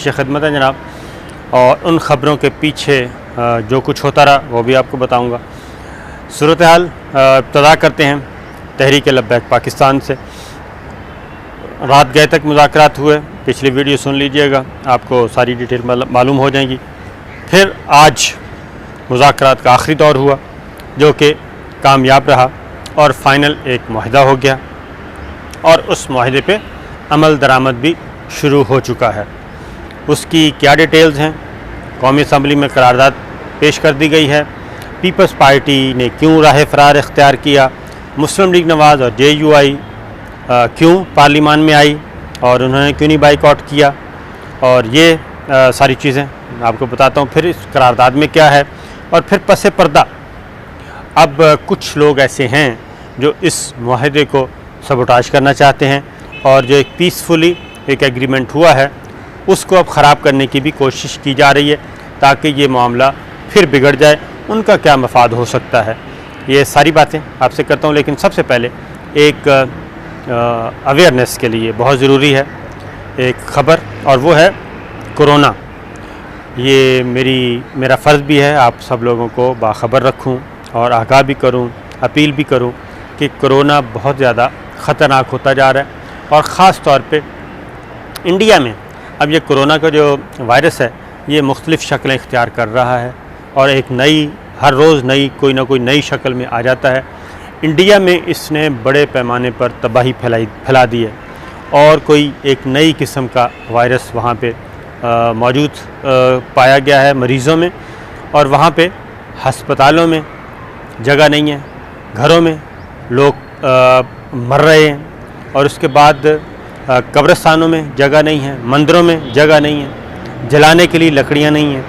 पेश खिदमत है जनाब, और उन ख़बरों के पीछे जो कुछ होता रहा वो भी आपको बताऊँगा। सूरत हाल इब्तदा करते हैं तहरीक लब्बैक पाकिस्तान से। रात गए तक मुज़ाकरात हुए, पिछली वीडियो सुन लीजिएगा, आपको सारी डिटेल मालूम हो जाएंगी। फिर आज मुज़ाकरात का आखिरी दौर हुआ जो कि कामयाब रहा और फ़ाइनल एक मुआहदा हो गया और उस मुआहदे पे अमल दरामद भी शुरू हो चुका है। उसकी क्या डिटेल्स हैं, कौमी असम्बली में करारदाद पेश कर दी गई है, पीपल्स पार्टी ने क्यों राह फ़रार इख्तियार किया, मुस्लिम लीग नवाज़ और JUI क्यों पार्लिमान में आई और उन्होंने क्यों नहीं बाइकआउट किया, और ये सारी चीज़ें आपको बताता हूँ। फिर इस करारदाद में क्या है, और फिर पसे पर्दा अब कुछ लोग ऐसे हैं जो इस मुआहदे को सबोटाज करना चाहते हैं और जो एक पीसफुली एक एग्रीमेंट हुआ है उसको अब ख़राब करने की भी कोशिश की जा रही है ताकि ये मामला फिर बिगड़ जाए। उनका क्या मफाद हो सकता है, ये सारी बातें आपसे करता हूँ। लेकिन सबसे पहले एक अवेयरनेस के लिए बहुत ज़रूरी है एक ख़बर, और वो है कोरोना। ये मेरा फ़र्ज़ भी है आप सब लोगों को बाखबर रखूं और आगाह भी करूं, अपील भी करूं कि कोरोना बहुत ज़्यादा ख़तरनाक होता जा रहा है। और ख़ास तौर पे इंडिया में अब ये कोरोना का जो वायरस है ये मुख्तलिफ़ शक्लें इख्तियार कर रहा है और एक नई हर रोज़ नई कोई ना कोई नई शक्ल में आ जाता है। इंडिया में इसने बड़े पैमाने पर तबाही फैला दी है और कोई एक नई किस्म का वायरस वहाँ पे मौजूद पाया गया है मरीज़ों में, और वहाँ पे हस्पतालों में जगह नहीं है, घरों में लोग मर रहे हैं, और उसके बाद कब्रिस्तानों में जगह नहीं है, मंदिरों में जगह नहीं है, जलाने के लिए लकड़ियाँ नहीं हैं।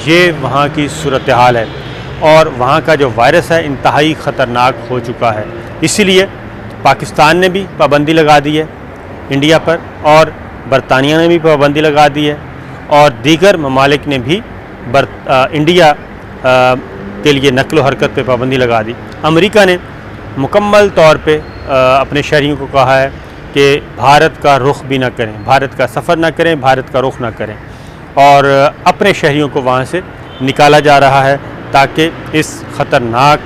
ये वहाँ की सूरत हाल है और वहाँ का जो वायरस है इंतहाई ख़तरनाक हो चुका है। इसीलिए पाकिस्तान ने भी पाबंदी लगा दी है इंडिया पर, और बरतानिया ने भी पाबंदी लगा दी है, और दीगर ममालिक ने भी इंडिया के लिए नकलो हरकत पे पाबंदी लगा दी। अमेरिका ने मुकम्मल तौर पे अपने शहरियों को कहा है कि भारत का रुख भी ना करें, भारत का सफ़र ना करें, भारत का रुख ना करें, और अपने शहरियों को वहाँ से निकाला जा रहा है ताकि इस ख़तरनाक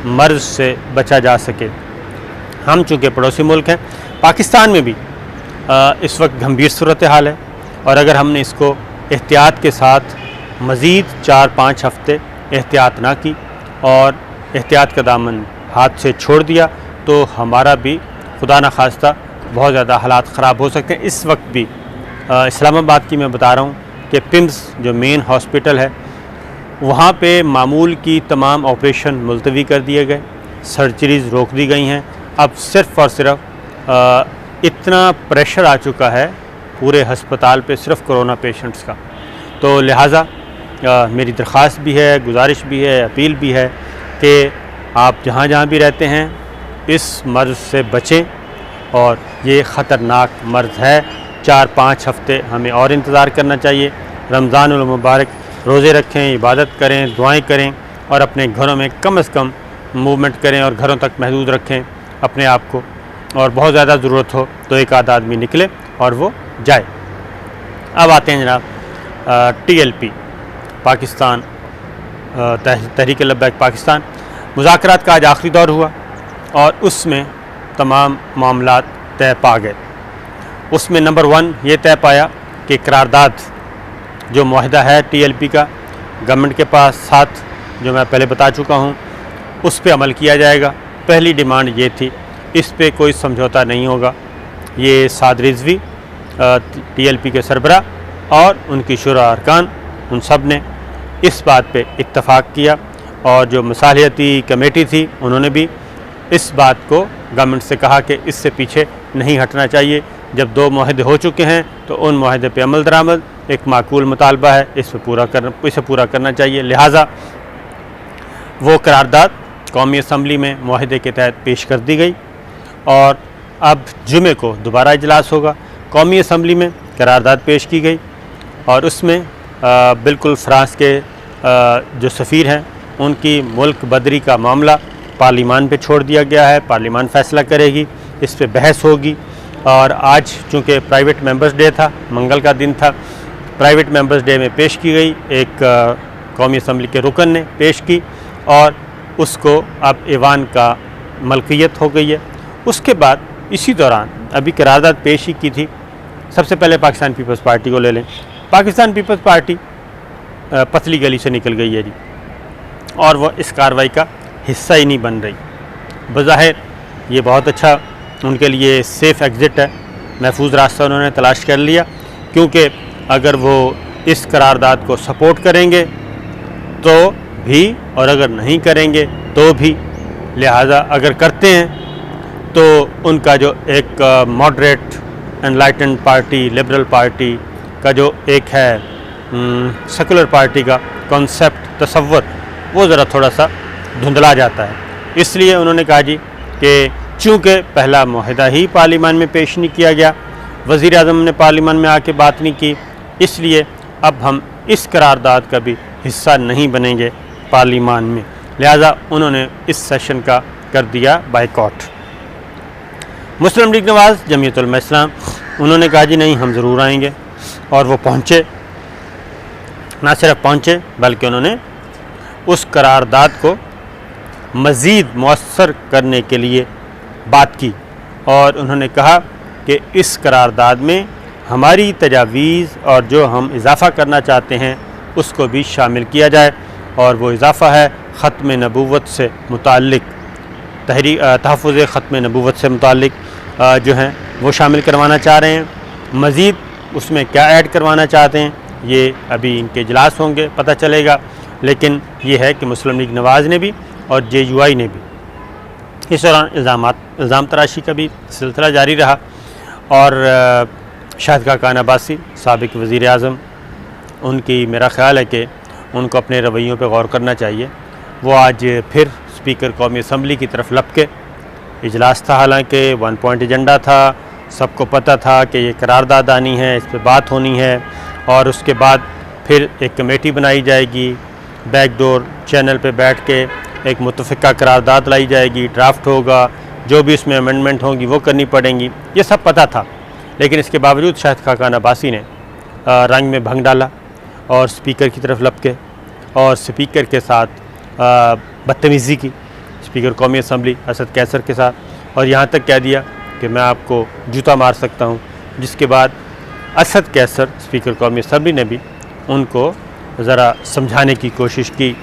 मर्ज़ से बचा जा सके। हम चूँकि पड़ोसी मुल्क हैं, पाकिस्तान में भी इस वक्त गंभीर सूरत हाल है, और अगर हमने इसको एहतियात के साथ मज़ीद 4-5 हफ़्ते एहतियात ना की और एहतियात का दामन हाथ से छोड़ दिया तो हमारा भी खुदा न खास्ता बहुत ज़्यादा हालात ख़राब हो सकते हैं। इस वक्त भी इस्लामाबाद की मैं बता रहा हूँ कि पिम्स जो मेन हॉस्पिटल है वहाँ पे मामूल की तमाम ऑपरेशन मुलतवी कर दिए गए, सर्जरीज़ रोक दी गई हैं। अब सिर्फ़ और सिर्फ इतना प्रेशर आ चुका है पूरे हस्पताल पे सिर्फ कोरोना पेशेंट्स का, तो लिहाजा मेरी दरख्वास्त भी है, गुजारिश भी है, अपील भी है कि आप जहाँ जहाँ भी रहते हैं इस मर्ज़ से बचें, और ये ख़तरनाक मर्ज़ है। 4-5 हफ़्ते हमें और इंतज़ार करना चाहिए। रमज़ानुल मुबारक रोज़े रखें, इबादत करें, दुआएं करें, और अपने घरों में कम से कम मूवमेंट करें और घरों तक महदूद रखें अपने आप को, और बहुत ज़्यादा ज़रूरत हो तो एक आध आदमी निकले और वो जाए। अब आते हैं जनाब TLP पाकिस्तान, तहरीक लब्बैक पाकिस्तान। मुज़ाकरात का आज आखिरी दौर हुआ और उसमें तमाम मामलात तय पा गए। उसमें नंबर 1 ये तय पाया कि करारदाद जो मुआहदा है TLP का गवर्नमेंट के पास साथ, जो मैं पहले बता चुका हूँ, उस पे अमल किया जाएगा। पहली डिमांड ये थी, इस पे कोई समझौता नहीं होगा। ये साद रिजवी TLP के सरबरा और उनकी शुरा अरकान उन सब ने इस बात पे इत्तफ़ाक़ किया, और जो मसालियती कमेटी थी उन्होंने भी इस बात को गवर्नमेंट से कहा कि इससे पीछे नहीं हटना चाहिए। जब 2 मुआहदे हो चुके हैं तो उन मुआहदे पे अमल दरामद एक माकूल मुतालबा है, इसे पूरा करना चाहिए। लिहाजा वो करारदाद कौमी असम्बली में मुआहदे के तहत पेश कर दी गई, और अब जुमे को दोबारा इजलास होगा। कौमी असम्बली में करारदाद पेश की गई और उसमें बिल्कुल फ़्रांस के जो सफ़ीर हैं उनकी मुल्क बदरी का मामला पार्लिमान पे छोड़ दिया गया है। पार्लिमान फ़ैसला करेगी, इस पे बहस होगी। और आज चूँकि प्राइवेट मेंबर्स डे था, मंगल का दिन था, प्राइवेट मेंबर्स डे में पेश की गई, एक कौमी असम्बली के रुकन ने पेश की और उसको अब ऐवान का मलकियत हो गई है। उसके बाद इसी दौरान अभी करारदाद पेश ही की थी। सबसे पहले पाकिस्तान पीपल्स पार्टी को ले लें। पाकिस्तान पीपल्स पार्टी पतली गली से निकल गई है जी, और वह इस कार्रवाई का हिस्सा ही नहीं बन रही। बज़ाहिर ये बहुत अच्छा उनके लिए सेफ़ एग्ज़िट है, महफूज रास्ता उन्होंने तलाश कर लिया, क्योंकि अगर वो इस करारदाद को सपोर्ट करेंगे तो भी और अगर नहीं करेंगे तो भी, लिहाजा अगर करते हैं तो उनका जो एक moderate enlightened party, liberal party का जो एक है सेकुलर पार्टी का कॉन्सेप्ट, तसव्वुर, वो ज़रा थोड़ा सा धुंधला जाता है। इसलिए उन्होंने कहा जी कि चूँकि पहला मुआहिदा ही पार्लियामान में पेश नहीं किया गया, वज़ीर आज़म ने पार्लियामान में आके बात नहीं की, इसलिए अब हम इस करारदाद का भी हिस्सा नहीं बनेंगे पार्लियामान में। लिहाजा उन्होंने इस सेशन का कर दिया बाइकॉट। मुस्लिम लीग नवाज़, जमीयत उलमा इस्लाम, उन्होंने कहा जी नहीं, हम ज़रूर आएंगे, और वो पहुँचे। ना सिर्फ पहुँचे बल्कि उन्होंने उस करारदाद को मज़ीद मौसर करने के लिए बात की, और उन्होंने कहा कि इस करारदाद में हमारी तजावीज़ और जो हम इजाफ़ा करना चाहते हैं उसको भी शामिल किया जाए, और वो इजाफ़ा है ख़त्म नबूवत से मुताल्लिक़, तहफ़्फ़ुज़ ख़त्म नबूवत से मुताल्लिक़ जो हैं वो शामिल करवाना चाह रहे हैं। मज़ीद उसमें क्या ऐड करवाना चाहते हैं ये अभी इनके इजलास होंगे, पता चलेगा। लेकिन ये है कि मुस्लिम लीग नवाज़ ने भी और JUI ने भी इस दौरान इल्ज़ाम तराशी का भी सिलसिला जारी रहा, और शाहिद खाकान अब्बासी, साबिक़ वज़ीर आज़म, उनकी मेरा ख़्याल है कि उनको अपने रवैयों पर गौर करना चाहिए। वो आज फिर स्पीकर कौमी असम्बली की तरफ लपके, इजलास था, हालांकि 1 पॉइंट एजेंडा था, सबको पता था कि ये करारदाद आनी है, इस पर बात होनी है, और उसके बाद फिर एक कमेटी बनाई जाएगी, बैकडोर चैनल पे बैठ के एक मुतफ़िका करारदाद लाई जाएगी, ड्राफ्ट होगा, जो भी उसमें अमेंडमेंट होंगी वो करनी पड़ेंगी, ये सब पता था। लेकिन इसके बावजूद शाहिद खाकान अब्बासी ने रंग में भंग डाला और स्पीकर की तरफ लपके और स्पीकर के साथ बदतमीज़ी की, स्पीकर कौमी असम्बली असद कैसर के साथ, और यहाँ तक कह दिया कि मैं आपको जूता मार सकता हूँ। जिसके बाद असद कैसर, स्पीकर कौमी असम्बली, ने भी उनको ज़रा समझाने की कोशिश की,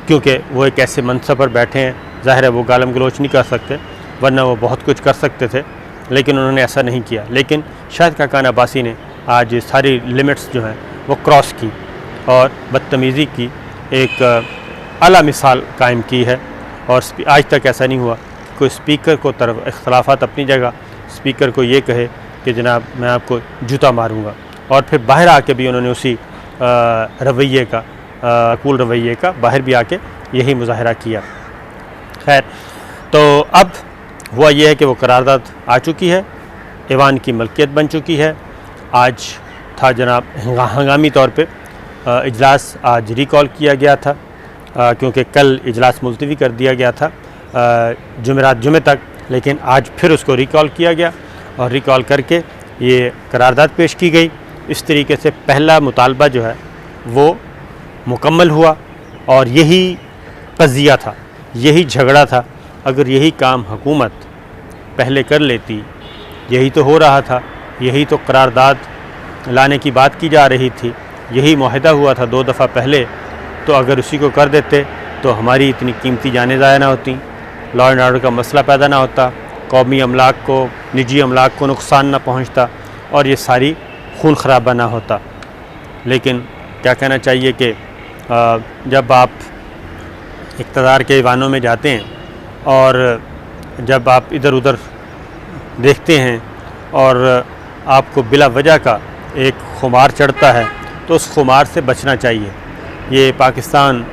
क्योंकि वो एक ऐसे मनसब पर बैठे हैं, ज़ाहिर है वो गालम गलोच नहीं कर सकते, वरना वो बहुत कुछ कर सकते थे, लेकिन उन्होंने ऐसा नहीं किया। लेकिन शाहिद खाकान अब्बासी ने आज सारी लिमिट्स जो हैं वो क्रॉस की और बदतमीज़ी की एक आला मिसाल कायम की है, और आज तक ऐसा नहीं हुआ कोई स्पीकर को तरफ इख्तलाफात अपनी जगह स्पीकर को ये कहे कि जनाब मैं आपको जूता मारूंगा, और फिर बाहर आके भी उन्होंने उसी रवैये का, कूल रवैये का बाहर भी आके यही मुजाहरा किया। खैर, तो अब हुआ यह है कि वो करारदाद आ चुकी है, ऐवान की मलकियत बन चुकी है। आज था जनाब हंगामी तौर पे इजलास आज रिकॉल किया गया था, क्योंकि कल इजलास मुलतवी कर दिया गया था जुमे तक, लेकिन आज फिर उसको रिकॉल किया गया और रिकॉल करके ये करारदाद पेश की गई। इस तरीके से पहला मुतालबा जो है वो मुकम्मल हुआ, और यही कज़िया था, यही झगड़ा था। अगर यही काम हुकूमत पहले कर लेती, यही तो हो रहा था, यही तो करारदाद लाने की बात की जा रही थी, यही मुआहिदा हुआ था 2 दफ़ा पहले, तो अगर उसी को कर देते तो हमारी इतनी कीमती जानें ज़ाया ना होती, लॉ एंड ऑर्डर का मसला पैदा ना होता, कौमी अमलाक को, निजी अमलाक को नुकसान ना पहुँचता, और ये सारी खून खराबा ना होता। लेकिन क्या कहना चाहिए कि जब आप इक़्तिदार के ऐवानों में जाते हैं और जब आप इधर उधर देखते हैं और आपको बिला वजह का एक खुमार चढ़ता है, तो उस खुमार से बचना चाहिए। ये पाकिस्तान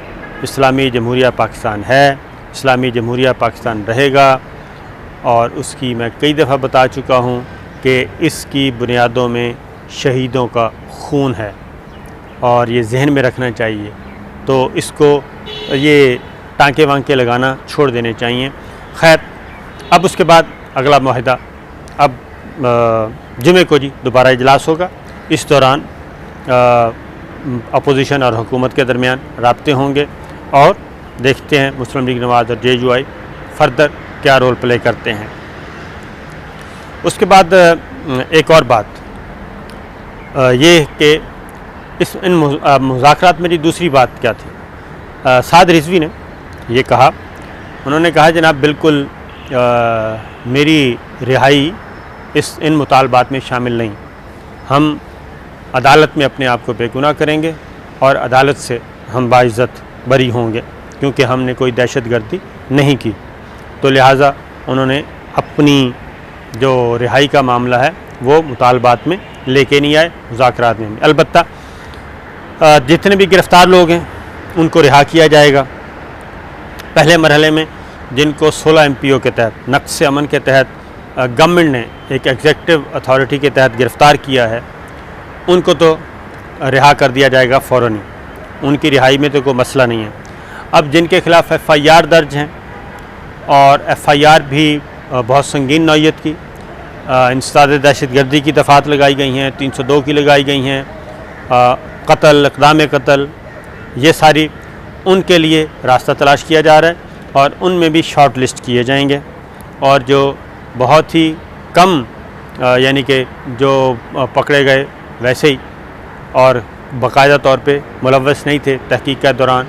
इस्लामी जमहूरिया पाकिस्तान है, इस्लामी जमहूरिया पाकिस्तान रहेगा, और उसकी मैं कई दफ़ा बता चुका हूँ कि इसकी बुनियादों में शहीदों का खून है, और ये जहन में रखना चाहिए। तो इसको ये टाँके वांके लगाना छोड़ देने चाहिए। खैर, अब उसके बाद अगला मुआहिदा अब जुमे को जी दोबारा इजलास होगा, इस दौरान अपोजिशन और हुकूमत के दरमियान राब्ते होंगे और देखते हैं मुस्लिम लीग नवाज़ और JUI फर्दर क्या रोल प्ले करते हैं। उसके बाद एक और बात ये कि इन मुज़ाकरात में दूसरी बात क्या थी। साद रिजवी ने ये कहा, उन्होंने कहा जनाब बिल्कुल मेरी रिहाई इन मुतालबात में शामिल नहीं, हम अदालत में अपने आप को बेगुनाह करेंगे और अदालत से हम बाइज़्ज़त बरी होंगे क्योंकि हमने कोई दहशतगर्दी नहीं की। तो लिहाजा उन्होंने अपनी जो रिहाई का मामला है वो मुतालबात में लेके नहीं आए, मुज़ाकरात में। अलबत्ता जितने भी गिरफ़्तार लोग हैं उनको रिहा किया जाएगा। पहले मरहले में जिनको 16 MPO के तहत नक्स अमन के तहत गवर्नमेंट ने एक एग्जीक्यूटिव अथॉरिटी के तहत गिरफ़्तार किया है, उनको तो रिहा कर दिया जाएगा फ़ौरन ही, उनकी रिहाई में तो कोई मसला नहीं है। अब जिनके ख़िलाफ़ FIR दर्ज हैं और FIR भी बहुत संगीन नौइयत की, इंसदाद दहशतगर्दी की दफ़ात लगाई गई हैं, 302 की लगाई गई हैं, कत्ल, इक़दाम कत्ल, ये सारी उनके लिए रास्ता तलाश किया जा रहा है और उनमें भी शॉर्ट लिस्ट किए जाएंगे। और जो बहुत ही कम यानी कि जो पकड़े गए वैसे ही और बाकायदा तौर पे मुलव्वस नहीं थे तहकीक के दौरान,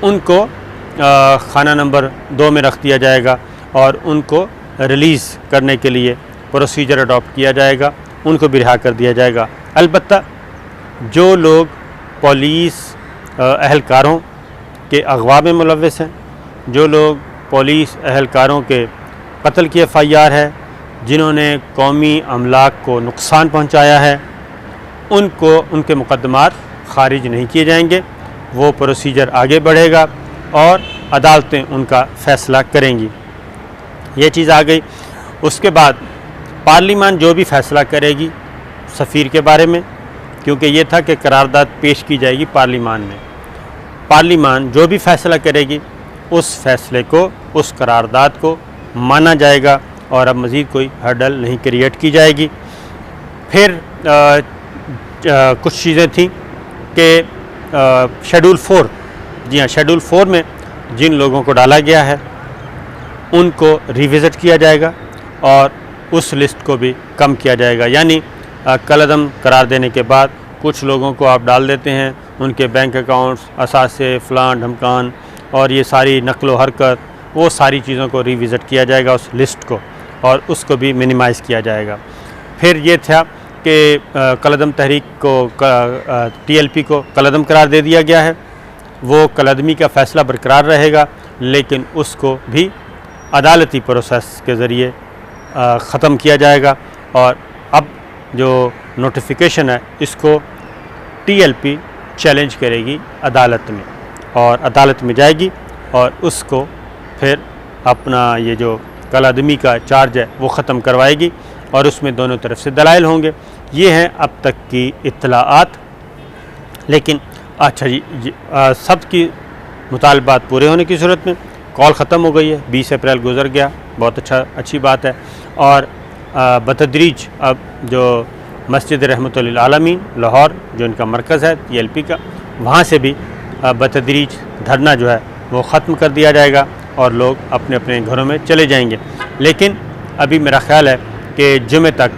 उनको खाना नंबर 2 में रख दिया जाएगा और उनको रिलीज़ करने के लिए प्रोसीजर अडॉप्ट किया जाएगा, उनको भी रिहा कर दिया जाएगा। अलबत्ता जो लोग पुलिस अहलकारों के अगवा में मुलव्वस हैं, जो लोग पुलिस अहलकारों के कत्ल की FIR है, जिन्होंने कौमी अमलाक को नुकसान पहुंचाया है, उनको उनके मुकदमात खारिज नहीं किए जाएंगे। वो प्रोसीजर आगे बढ़ेगा और अदालतें उनका फ़ैसला करेंगी। ये चीज़ आ गई। उसके बाद पार्लिमान जो भी फ़ैसला करेगी सफ़ीर के बारे में, क्योंकि ये था कि करारदाद पेश की जाएगी पार्लिमान में, पार्लिमान जो भी फ़ैसला करेगी उस फ़ैसले को, उस करारदाद को माना जाएगा और अब मज़ीद कोई हर्डल नहीं क्रिएट की जाएगी। फिर कुछ चीज़ें थीं कि शेड्यूल 4, जी हाँ, शेड्यूल 4 में जिन लोगों को डाला गया है उनको रिविज़िट किया जाएगा और उस लिस्ट को भी कम किया जाएगा। यानी कलअदम करार देने के बाद कुछ लोगों को आप डाल देते हैं, उनके बैंक अकाउंट्स, असासे, फ़लान ढमकान और ये सारी नकलो हरकत, वो सारी चीज़ों को रिविज़िट किया जाएगा उस लिस्ट को, और उसको भी मिनिमाइज़ किया जाएगा। फिर ये था कि कलअदम तहरीक को TLP को कलअदम करार दे दिया गया है, वो कलअदमी का फ़ैसला बरकरार रहेगा, लेकिन उसको भी अदालती प्रोसेस के ज़रिए ख़त्म किया जाएगा। और अब जो नोटिफिकेशन है इसको TLP चैलेंज करेगी अदालत में और अदालत में जाएगी और उसको फिर अपना ये जो कलअदमी का चार्ज है वो ख़त्म करवाएगी और उसमें दोनों तरफ से दलाइल होंगे। ये हैं अब तक की इत्तलाआत। लेकिन अच्छा जी, सब की मुतालबात पूरे होने की सूरत में कॉल ख़त्म हो गई है, 20 अप्रैल गुज़र गया, बहुत अच्छी बात है। और बतदरीज अब जो मस्जिद रहमतुल लिल आलमीन लाहौर जो इनका मरकज़ है TLP का, वहाँ से भी बतदरीज धरना जो है वो ख़त्म कर दिया जाएगा और लोग अपने अपने घरों में चले जाएंगे। लेकिन अभी मेरा ख़्याल है कि जुमे तक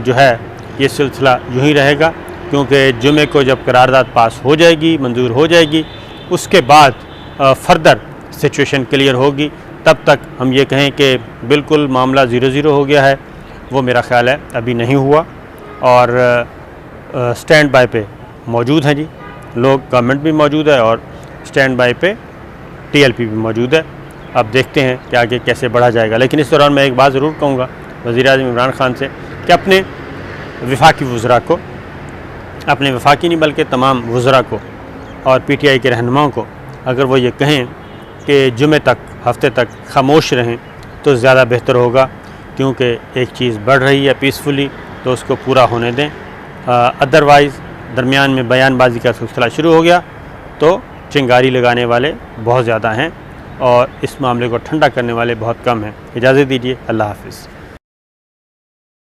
जो है ये सिलसिला यूँ ही रहेगा, क्योंकि जुमे को जब करारदाद पास हो जाएगी, मंजूर हो जाएगी, उसके बाद फर्दर सिचुएशन क्लियर होगी। तब तक हम ये कहें कि बिल्कुल मामला 0-0 हो गया है, वो मेरा ख़्याल है अभी नहीं हुआ। और स्टैंड बाय पे मौजूद हैं जी लोग, गवर्नमेंट भी मौजूद है और स्टैंड बाय पे TLP भी मौजूद है। अब देखते हैं कि आगे कैसे बढ़ा जाएगा। लेकिन इस दौरान मैं एक बात ज़रूर कहूँगा वज़ीर-ए-आज़म इमरान ख़ान से कि अपने वफाकी वज़रा को, अपने वफाकी नहीं बल्कि तमाम वज़रा को और PTI के रहनुमाओं को अगर वो ये कहें कि जुमे तक, हफ्ते तक खामोश रहें तो ज़्यादा बेहतर होगा, क्योंकि एक चीज़ बढ़ रही है पीसफुली, तो उसको पूरा होने दें। अदरवाइज़ दरमियान में बयानबाजी का सिलसिला शुरू हो गया तो चिंगारी लगाने वाले बहुत ज़्यादा हैं और इस मामले को ठंडा करने वाले बहुत कम हैं। इजाज़त दीजिए, अल्लाह हाफ़िज़।